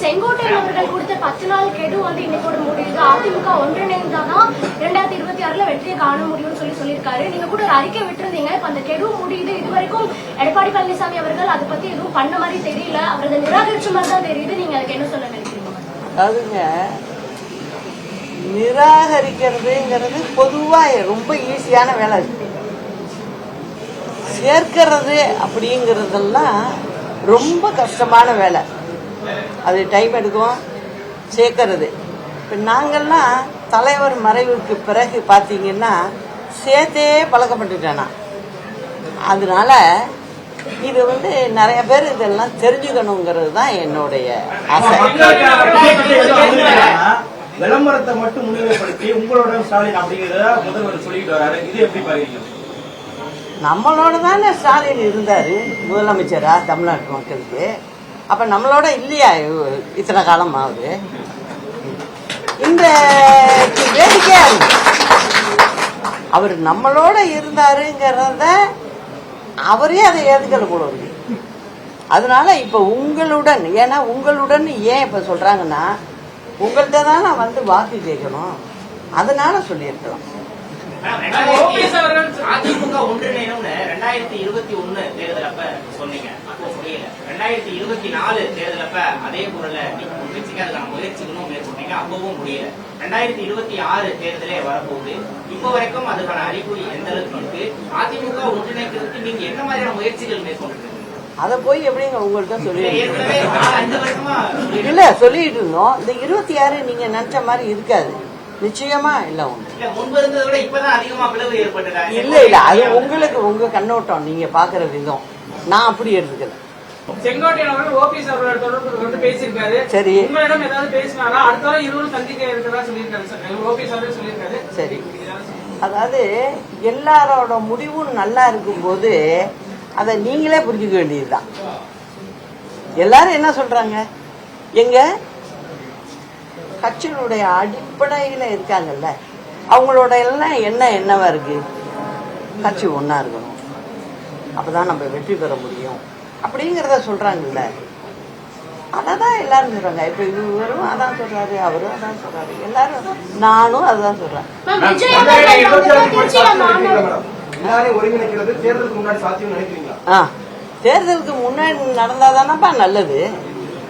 செங்கோட்டையன் அவர்கள் கொடுத்த 10 நாள் கெடு இன்னைக்கு முடியுது. அதிமுக ஒன்றிணைந்தாதான் 2026 வெற்றியை காண முடியும்னு சொல்லியிருக்காரு. நீங்க கூட ஒரு அறிக்கை விட்டுருந்தீங்க. இப்ப அந்த கெடு முடியுது. இதுவரைக்கும் எடப்பாடி பழனிசாமி அவர்கள் அதை பத்தி எதுவும் பண்ண மாதிரி தெரியல. அவர் அதை நிராகரிச்ச மாதிரி தான் தெரியுது. நீங்க அதுக்கு என்ன சொல்ல நினைக்கிறீங்க? அதுங்க நிராகரிக்கிறதுங்கிறது பொதுவா ரொம்ப ஈஸியான வேலை. சேர்க்கிறது அப்படிங்கறதெல்லாம் ரொம்ப கஷ்டமான வேலை. அது டைம் எடுக்கும் சேர்க்கறது. இப்போ நாங்கள்லாம் தலைவர் மறைவுக்கு பிறகு பார்த்தீங்கன்னா சேர்த்தே பழக்கப்பட்டுட்டேனா. அதனால இது நிறைய பேர் இதெல்லாம் தெரிஞ்சுக்கணுங்கிறது தான் என்னுடைய ஆசை. விளம்பரத்தை மட்டும் முன்னிலைப்படுத்தி உங்களோட ஸ்டாலின் அப்படிங்கிறத முதல்வர் சொல்லிட்டு வராரு. இது எப்படி பாருங்க? நம்மளோட தானே ஸ்டாலின் இருந்தாரு முதலமைச்சரா தமிழ்நாட்டு மக்களுக்கு. அப்ப நம்மளோட இல்லையா இத்தனை காலம் ஆகுது? இந்த வேடிக்கையா அவர் நம்மளோட இருந்தாருங்கிறத அவரே அதை ஏத்துக்கல போல இருக்கு. அதனால இப்ப உங்களுடன், ஏன்னா உங்களுடன் ஏன் இப்ப சொல்றாங்கன்னா உங்கள்கிட்ட தான் நான் வாக்கு கேட்கணும், அதனால சொல்லியிருக்கலாம். அதிமுக ஒன்றிணையும் 2021 தேர்தல் அப்ப சொன்னீங்க, அப்போ முடியல. 2024 தேர்தல் அப்ப அதே பொருள முயற்சிக்கான முயற்சிகளும் மேற்கொண்டீங்க, அப்பவும் முடியல. 2026 தேர்தலே வரப்போகுது. இப்போ வரைக்கும் அதுக்கான அறிகுறி எந்த அளவுக்கு இருக்கு? அதிமுக ஒன்றிணைக்கிறதுக்கு நீங்க என்ன மாதிரியான முயற்சிகள் மேற்கொண்டு அத போய் எப்படிங்க உங்கள்கிட்ட சொல்லிட்டு இல்ல சொல்லிட்டு இருந்தோம். இந்த 26 நீங்க நினைச்ச மாதிரி இருக்காது, நிச்சயமா இல்ல. இல்ல இல்ல அது உங்களுக்கு உங்க கண்ணோட்டம், நீங்க பாக்குற விதம். நான் அப்படி எடுத்துக்கல. செங்கோட்டையன் அவர்கள் ஓபிஎஸ் அவர்கள் தொடர்பு பேசியிருக்காரு. சரி, உங்களிடம் ஏதாவது பேசினாரா? அடுத்த வாரம் இருவரும் சந்திக்க இருக்கிறதா சொல்லியிருக்காரு. ஓபிஎஸ் அவர்கள் சொல்லியிருக்காரு. சரி, அதாவது எல்லாரோட முடிவும் நல்லா இருக்கும்போது அதை நீங்களே புரிஞ்சுக்க வேண்டியதுதான். எல்லாரும் என்ன சொல்றாங்க, எங்க கட்சியினுடைய அடிப்படையில இருக்காங்கல்ல, அவங்களோட எல்லாம் என்னவா இருக்கு, கட்சி ஒன்னா இருக்கணும், அப்பதான் நம்ம வெற்றி பெற முடியும் அப்படிங்கறத சொல்றாங்கல்ல. அததான் எல்லாரும் சொல்றாங்க. இப்ப இவரும் அதான் சொல்றாரு, அவரும் அதான் சொல்றாரு, எல்லாரும், நானும் அதுதான் சொல்றேன். தேர்தலுக்கு முன்னாடி நடந்தாதானப்பா நல்லது.